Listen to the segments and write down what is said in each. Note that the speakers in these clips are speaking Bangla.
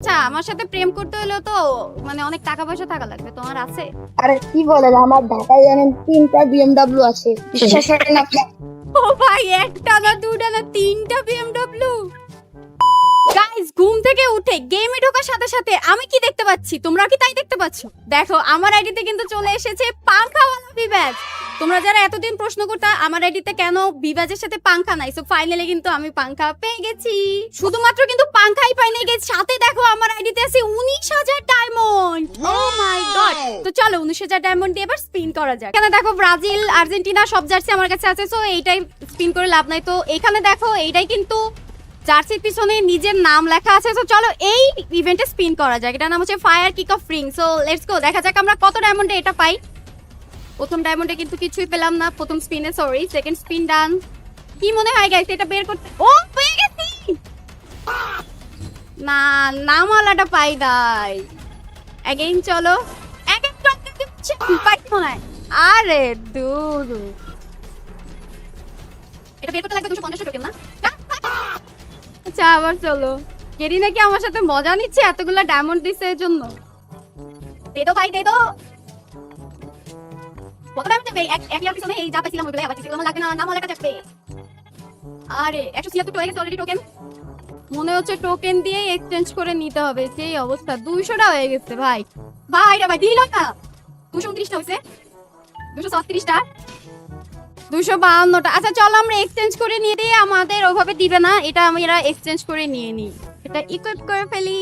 আচ্ছা আমার সাথে প্রেম করতে হলে তো মানে অনেক টাকা পয়সা থাকা লাগবে, তোমার আছে? আরে কি বলেন, আমার ঢাকায় জানেন 3টা বিএমডব্লিউ আছে, বিশ্বাস করেন আপনি? ও ভাই, একটা না দুটা না 3টা বিএমডব্লিউ। গাইস, ঘুম থেকে উঠে গেমে ঢোকার সাথে সাথে আমি কি দেখতে পাচ্ছি, তোমরা কি তাই দেখতে পাচ্ছ? দেখো আমার আইডিতে কিন্তু চলে এসেছে পাংখাওয়ালা বিবাজ। তোমরা যারা এতদিন প্রশ্ন করতে আমার আইডিতে কেন বিবাজের সাথে পাংখা নাই, সো ফাইনালি কিন্তু আমি পাংখা পেয়ে গেছি। শুধুমাত্র কিন্তু পাংখাই পাই নাই গেছি, সাথে দেখো আমার আইডিতে আছে 19,000 ডায়মন্ড। ও মাই গড। তো চলো 19,000 ডায়মন্ড দিয়ে এবার স্পিন করা যাক। এখানে দেখো ব্রাজিল, আর্জেন্টিনা সব জার্সি আমার কাছে আছে, সো এইটাই স্পিন করে লাভ নাই। তো এখানে দেখো এইটাই কিন্তু জার্সির পিছনে নিজের নাম লেখা আছে। তো চলো এই ইভেন্টে স্পিন করা যাক। এটার নাম হচ্ছে fire kick off ring. So let's go, দেখা যাক আমরা কত ডায়মন্ডে এটা পাই। প্রথম ডায়মন্ডে কিন্তু কিছুই পেলাম না, প্রথম স্পিনে, সরি সেকেন্ড স্পিন ডান। কি মনে হয় গাইস এটা বের করতে? ও পেয়ে গেছি। না, নামওয়ালাটা পাই নাই। अगेन চলো, अगेन টপকে দিচ্ছে, পাই মনে হয়। আরে দূর, এটা বের করতে লাগবে 250 টোকেন না? আচ্ছা আবার চলো। গেরি নাকি আমার সাথে মজা নিচ্ছে, এতগুলা ডায়মন্ড দিছে এর জন্য। দে দো ভাই, দে দো। কত ডায়মন্ড দেবে? এক ইয়ার পিছনে এই যা পাইছিলাম ওইগুলাই আবার দিছি, আমার লাগবে না, নাম লেখা যাবে। আরে 176 তো হয়ে গেছে অলরেডি টোকেন। মনে হচ্ছে টোকেন দিয়ে এক্সচেঞ্জ করে নিতে হবে, সেই অবস্থা। 200টা হয়ে গেছে ভাই। ভাই রে ভাই, দিল না। 229টা হইছে, 236টা, 252টা। আচ্ছা চলো আমরা এক্সচেঞ্জ করে নিয়ে দিই, আমাদের ওভাবে দিবে না, এটা আমরা এক্সচেঞ্জ করে নিয়ে নিই। এটা ইকুইপ করে ফেলি।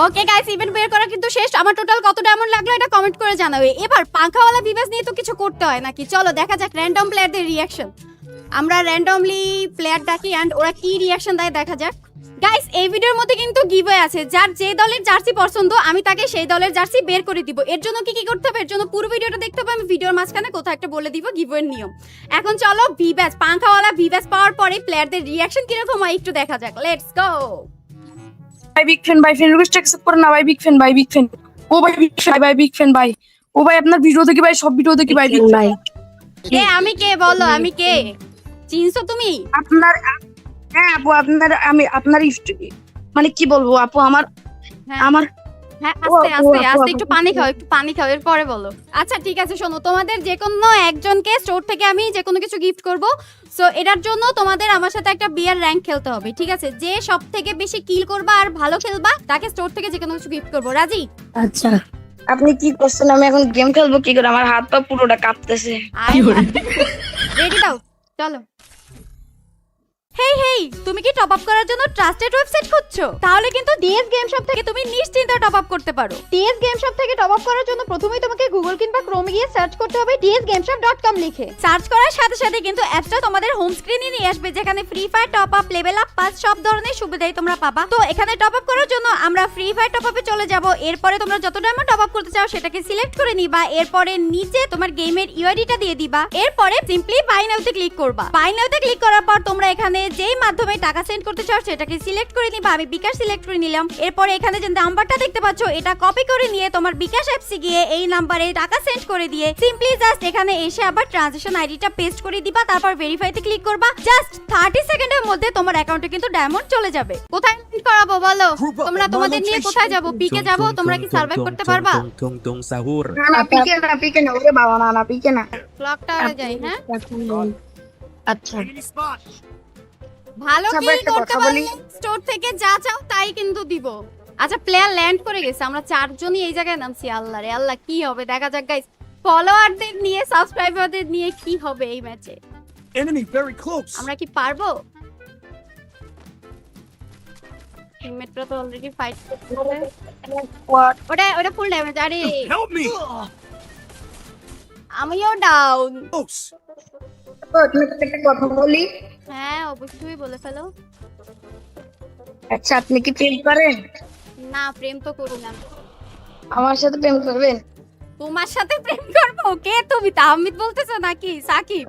ওকে গাইস, ইভেন্ট বের করা কিন্তু শেষ। আমার টোটাল কত ডায়মন্ড লাগলো এটা কমেন্ট করে জানাবে। এবার পাংখাওয়ালা বিবাস নিয়ে তো কিছু করতে হয় নাকি, চলো দেখা যাক র্যান্ডম প্লেয়ারদের রিঅ্যাকশন। আমরা র্যান্ডমলি প্লেয়ার ডাকি এন্ড ওরা কি রিঅ্যাকশন দেয় দেখা যাক। গাইস এই ভিডিওর মধ্যে কিন্তু গিভওয়ে আছে, যার যে দলের জার্সি পছন্দ আমি তাকে সেই দলের জার্সি বের করে দিব। এর জন্য কি কি করতে হবে, এর জন্য পুরো ভিডিওটা দেখতে হবে। আমি ভিডিওর মাঝখানে কোথাও একটা বলে দিব গিভওয়ের নিয়ম। এখন চলো ভিব্যাচ, পাংখাওয়ালা ভিব্যাচ পাওয়ার পরে প্লেয়ারদের রিঅ্যাকশন কিরকম হয় একটু দেখা যাক। Let's go. ভাই বিগ ফ্যান, ভাই ফ্রেন্ড রিকোয়েস্ট অ্যাকসেপ্ট করেন না ভাই, বিগ ফ্যান ভাই, বিগ ফ্যান। ও ভাই বিগ ফ্যান ভাই, বিগ ফ্যান ভাই। ও ভাই আপনার ভিডিও দেখি ভাই, সব ভিডিও দেখি ভাই, বিগ ভাই। কে আমি, কে বলো আমি কে, চিনছো তুমি? আপনার, হ্যাঁ আপু আপনার, আমি আপনার মানে কি বলবো আপু, আমার হ্যাঁ। আমার হ্যাঁ আস্তে আস্তে আপু, আস্তে আপু, একটু পানি খাও, একটু পানি খাও, এরপরে বলো। আচ্ছা ঠিক আছে, শোনো তোমাদের যে কোনো একজনকে স্টোর থেকে আমি যে কোনো কিছু গিফট করব। সো এটার জন্য তোমাদের আমার সাথে একটা বিয়ার র্যাঙ্ক খেলতে হবে, ঠিক আছে? যে সব থেকে বেশি কিল করবা আর ভালো খেলবা তাকে স্টোর থেকে যে কোনো কিছু গিফট করব। রাজি? আচ্ছা, আপনি কি করছেন? আমি এখন গেম খেলবো কি করে? আমার হাত পা পুরোটা কাঁপতেছে। রেডি দাও, চলো। হেই হেই, তুমি কি টপ আপ করার জন্য ট্রাস্টেড ওয়েবসাইট খুঁজছো? তাহলে কিন্তু ডিএস গেম শপ থেকে তুমি নিশ্চিন্তে টপ আপ করতে পারো। ডিএস গেম শপ থেকে টপ আপ করার জন্য প্রথমেই তোমাকে গুগল কিংবা ক্রোমে গিয়ে সার্চ করতে হবে dsgameshop.com লিখে। সার্চ করার সাথে সাথে কিন্তু অ্যাপটা তোমাদের হোম স্ক্রিনে নিয়ে আসবে, যেখানে free fire top up, level up, pass সব ধরনের সুবিধাই তোমরা পাবা। তো এখানে টপ আপ করার জন্য আমরা ফ্রি ফায়ার টপ আপে চলে যাব। এরপরে তোমরা যত ডায়মন্ড টপ আপ করতে চাও সেটাকে সিলেক্ট করে নিবা। এরপরে নিচে তোমার গেমের ইউআইডিটা দিয়ে দিবা। এরপরে সিম্পলি বাই নাওতে ক্লিক করবা। বাই নাওতে ক্লিক করার পর তোমরা এখানে যেই মাধ্যমে টাকা সেন্ড করতে চাও সেটাকে সিলেক্ট করে নিবা। আমি বিকাশ সিলেক্ট করে নিলাম। এরপরে এখানে যে নাম্বারটা দেখতে পাচ্ছ এটা কপি করে নিয়ে তোমার বিকাশ অ্যাপসে গিয়ে এই নাম্বারে টাকা সেন্ড করে দিয়ে সিম্পলি জাস্ট এখানে এসে আবার ট্রানজাকশন আইডিটা পেস্ট করে দিবা। তারপর ভেরিফাইতে ক্লিক করবা। জাস্ট 30 সেকেন্ডের মধ্যে তোমার অ্যাকাউন্টে কিন্তু ডায়মন্ড চলে যাবে। কোথায় ক্লিক করাবো বলো? তোমরা তোমাদের নিয়ে কোথায় যাব? পিকে যাব? তোমরা কি সার্ভাইভ করতে পারবা? tung sahur. না না, পিকে না, ওরে বাবা, না না পিকে না। ক্লক টাওয়ারে যাই। হ্যাঁ আচ্ছা ভালো আচ্ছা, কি একটা করতে কথা পারলে বলি। স্টোর থেকে যা চাও তাই কিন্তু দিব। আচ্ছা প্লেয়ার ল্যান্ড করে গেছে, আমরা চারজনই এই জায়গায় নামছি। আল্লাহ রে আল্লাহ, কি হবে দেখা যাক গাইস। ফলোয়ারদের নিয়ে, সাবস্ক্রাইবারদের নিয়ে কি হবে এই ম্যাচে? Enemy very close. আমরা কি পারবো? টিমমেটরা তো অলরেডি ফাইট করতেছে। ওটা ফুল ড্যামেজ। আরে Help me. আমিও ডাউন। Close. তো আপনাকে একটা কথা বলি। হ্যাঁ অবশ্যই বলে ফেলো। আচ্ছা, আপনি কি প্রেম করেন? না প্রেম তো করি না। আমার সাথে প্রেম করবেন? তোমার সাথে প্রেম করবো? কে তুমি, তাহমিদ বলতেছো নাকি সাকিব?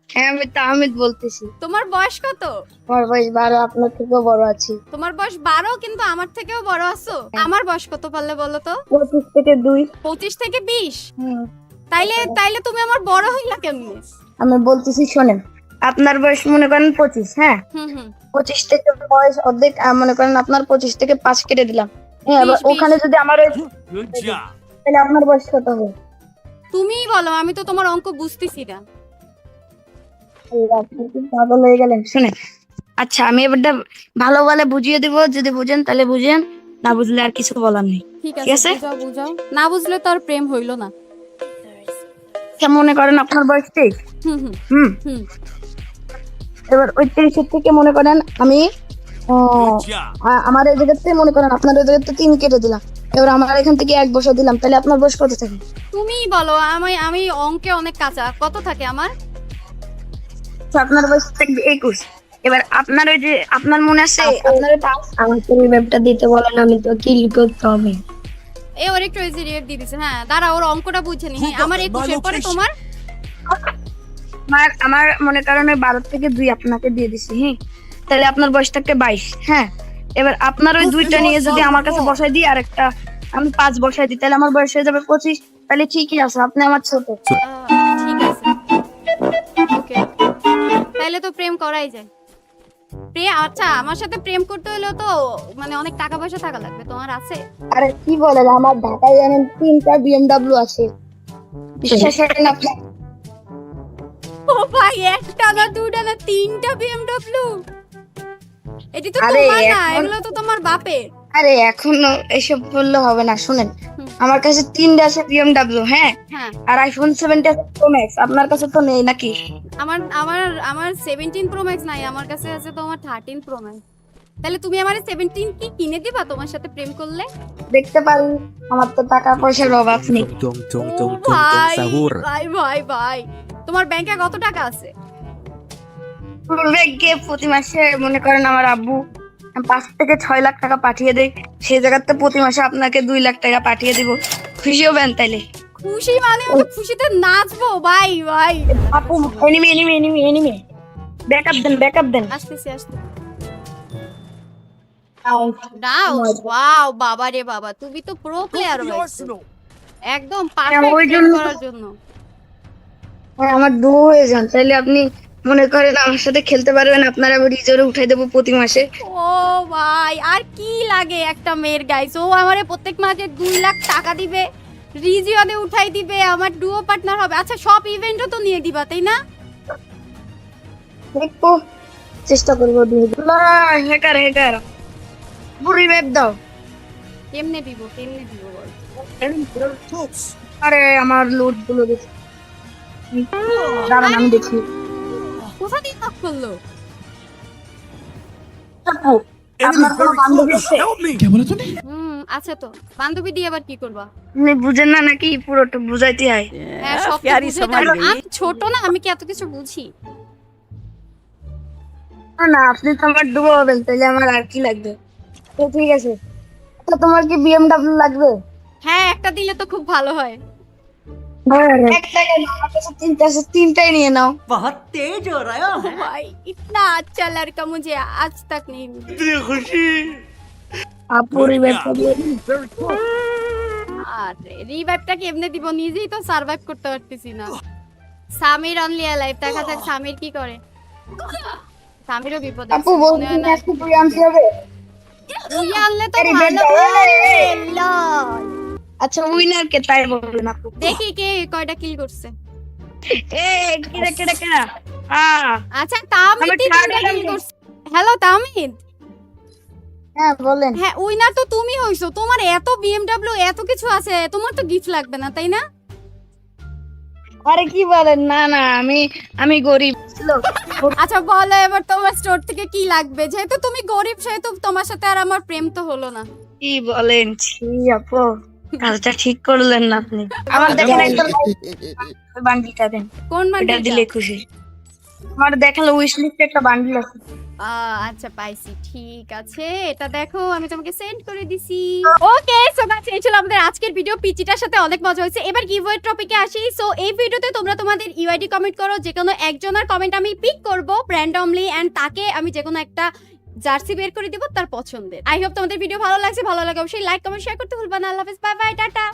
হ্যাঁ, আমি তাহমিদ বলতেছি। তোমার বয়স কত? আমার বয়স 12, আপনার থেকেও বড় আছি। তোমার বয়স 12 কিন্তু আমার থেকেও বড় আছো। আমার বয়স কত পারলে বলো তো? 25 থেকে 2। 25 থেকে 20? হুম, তাইলে তুমি আমার বড় হইলা কেমনে? আমি বলতেছি শোনেন। আপনার বয়স মনে করেন 25, হ্যাঁ? হুম হুম 25 থেকে বয়স অর্ধেক, মনে করেন আপনার 25 থেকে 5 কেটে দিলাম। হ্যাঁ, এবার 20, ওখানে যদি আমার Good job. তাহলে আপনার বয়স কত হবে? তুমিই বলো, আমি তো তোমার অঙ্ক বুঝতেছি না। আপনি কি পাগল হয়ে গেলেন? শুনে, আচ্ছা আমি এবারটা ভালো ভালো বুঝিয়ে দিব, যদি বুঝেন তাহলে বুঝেন, না বুঝলে আর কিছু বলার নেই। ঠিক ঠিক আছে, আছে? বুঝাও বুঝাও। না বুঝলে তো আর প্রেম হইলো না। আচ্ছা, মনে করেন আপনার বয়স 23। হুম হুম হুম, হুম এবার ওই 23 থেকে মনে করেন আমি Good job. আমার এই জায়গা থেকে মনে করেন আপনার ওই জায়গা থেকে 3 কেটে দিলাম, এবার আমার এখান থেকে 1 বছর দিলাম, তাহলে আপনার বয়স কত থাকে? তুমিই বলো, আমি অঙ্কে অনেক কাঁচা। কত থাকে আমার? আচ্ছা, আপনার বয়স থাকবে 21। এবার আপনার ওই যে আপনার মনে আছে আপনার ওই আমাকে ম্যাপটা দিতে বলেন, আমি তো কিল করতে হবে। এ ওর একটু ইজি রিয়েক্ট দিয়ে দিছে। হ্যাঁ দাঁড়া, ওর অঙ্কটা বুঝে নি। হ্যাঁ, আমার 21 এর পরে তোমার। আমার মনে করেন ওই 12 থেকে 2 আপনাকে দিয়ে দিছি, হ্যাঁ, তাহলে আপনার বয়স থাকবে 22। হ্যাঁ, এবার আপনার ওই দুইটা নিয়ে যদি আমার কাছে বসাই দিই, আর একটা আমি 5 বসাই দিই, তাহলে আমার বয়স হয়ে যাবে 25। তাহলে ঠিকই আছে, আপনি আমার ছোট। ঠিক আছে, ওকে। তাহলে তো প্রেম করাই যায়। আচ্ছা, আমার সাথে প্রেম করতে হলেও তো মানে অনেক টাকা পয়সা থাকা লাগবে। তোমার আছে? আরে কি বলেন, আমার ঢাকায় জানেন 3টা BMW আছে, বিশ্বাস করেন আপনি? ও ভাই, একটা না দুটা না 3টা BMW। এটি তো আরে তোমার না, এখন- এগুলো তো তোমার বাপের। আরে এখনো এসব বললে হবে না, শুনেন, হুম। আমার কাছে 3টা আছে BMW, হ্যাঁ, হ্যাঁ, আর iPhone 17 Pro Max। আপনার কাছে তো নেই নাকি? আমার আমার আমার 17 Pro Max নাই, আমার কাছে আছে তোমার 13 Pro Max। তাহলে তুমি আমার 17 কি কিনে দিবা তোমার সাথে প্রেম করলে? দেখতে পারি, আমার তো টাকা পয়সার অভাব নেই। Tung tung ও tung tung tung ভাই, sahur. ভাই ভাই ভাই, তোমার ব্যাংকে কত টাকা আছে? পূর্বে গিয়ে প্রতি মাসে মনে করেন আমার আব্বু 5 থেকে 6 লাখ টাকা পাঠিয়ে দেয়, সেই জায়গাতে প্রতি মাসে আপনাকে 2 লাখ টাকা পাঠিয়ে দিব, খুশি হবেন তাইলে? খুশি মানে আমি খুশিতে নাচবো ভাই ভাই। আপু, এনিমি ব্যাকআপ দেন। আসতেছি আসতেছি। নাও, ওয়াও, বাবা রে বাবা, তুমি তো প্রো প্লেয়ার The হয়েছো arsenal. একদম ওই পারফেক্ট জন্য তো- করার জন্য। হ্যাঁ, আমার দু হয়ে যান, তাইলে আপনি মনে করেন আমার সাথে খেলতে পারবেন, আপনার আমি রিজার্ভে উঠাই দেবো প্রতি মাসে। ও ভাই, আর কি লাগে একটা মেয়ের গাইস? ও আমারে প্রত্যেক মাসে 2 লাখ টাকা দিবে, রিজিওনে উঠাই দিবে, আমার ডুও পার্টনার হবে। আচ্ছা, সব ইভেন্টও তো নিয়ে দিবা তাই না? দেখবো, চেষ্টা করবো দিয়ে দিতে। না, হ্যাকার বুড়ি ম্যাপ দাও। কেমনে দিব বল? Enemy very close. আরে আমার লোড গুলো দেখি, দাঁড়ান আমি দেখি। কোথা দিয়ে নক করলো? আপু, Enemy আপনার কোনো very বান্ধবী close. আছে? Help me. আছে তো। বান্ধবী দিয়ে আবার কি করবা? আপনি বুঝেন না নাকি? পুরোটা বুঝাইতে হয়। হ্যাঁ, সব তো বুঝে তো। আমি ছোট না, আমি কি এত কিছু বুঝি? না, আপনি তো আমার ডুবো হবেন, তাহলে আমার আর কি লাগবে? তো ঠিক আছে, তো তোমার কি BMW লাগবে? হ্যাঁ, একটা দিলে তো খুব ভালো হয়। একটা কেন, আমার কাছে 3টা আছে, 3টাই নিয়ে নাও। ओ भाई, इतना अच्छा लड़का मुझे आज तक नहीं मिला। আপুর Good ব্যাপার job. Very close. আরে রিভাইভটা কেমনে দিব? নিজেই তো সার্ভাইভ করতে পারতেছি না। সামির অনলি লাইফ দেখা যাক সামির কি করে। সামিরও বিপদে আপু আছে, বলছি মনে হয় না না। একটু পরে আনতে হবে। তুই আনলে তো আরে ভালো বেটা, হয়। এই। লল। আচ্ছা, উইনার কে তাই বলবেন আপু? দেখি কে কয়টা কিল করছে। কেডা আচ্ছা, তামিদ আমি তিনটা third কিল হলাম। করছে। হ্যালো তামিদ। হ্যাঁ বলেন। হ্যাঁ, উইনার তো তুমি হইছো। তোমার এত বিএমডব্লিউ এত কিছু আছে, তোমার তো গিফট লাগবে না তাই না? আরে কি বলেন, না আমি গরিব লোক। আচ্ছা বলো এবার তোমার স্টোর থেকে কি লাগবে? যেহেতু তুমি গরিব সেহেতু তোমার সাথে আর আমার প্রেম তো হলো না। কি বলেন? ছি আপু, কাজটা ঠিক করলেন না আপনি। আমার দেখেন একটা বান্ডিলটা দেন, কোন এটা বান্ডিলটা? দিলে খুশি। আমার দেখালো উইশ লিস্টে একটা বান্ডিল আছে। আচ্ছা পাইছি, ঠিক আছে, এটা দেখো আমি তোমাকে সেন্ড করে দিছি। ওকে, সো গাইস, এই ছিল আমাদের আজকের ভিডিও। পিচিটার সাথে অনেক মজা হয়েছে। এবার গিভওয়ে টপিকে আসি। সো এই ভিডিওতে তোমরা তোমাদের ইউআইডি কমেন্ট করো, যে কোনো একজনের কমেন্ট আমি পিক করব র্যান্ডমলি, এন্ড তাকে আমি যে কোনো একটা জার্সি বের করে দিব তার পছন্দের। আই হোপ তোমাদের ভিডিও ভালো লাগছে। ভালো লাগে অবশ্যই লাইক কমেন্ট শেয়ার করতে ভুলবা না। আল্লাহ হাফেজ, বাই বাই, টাটা।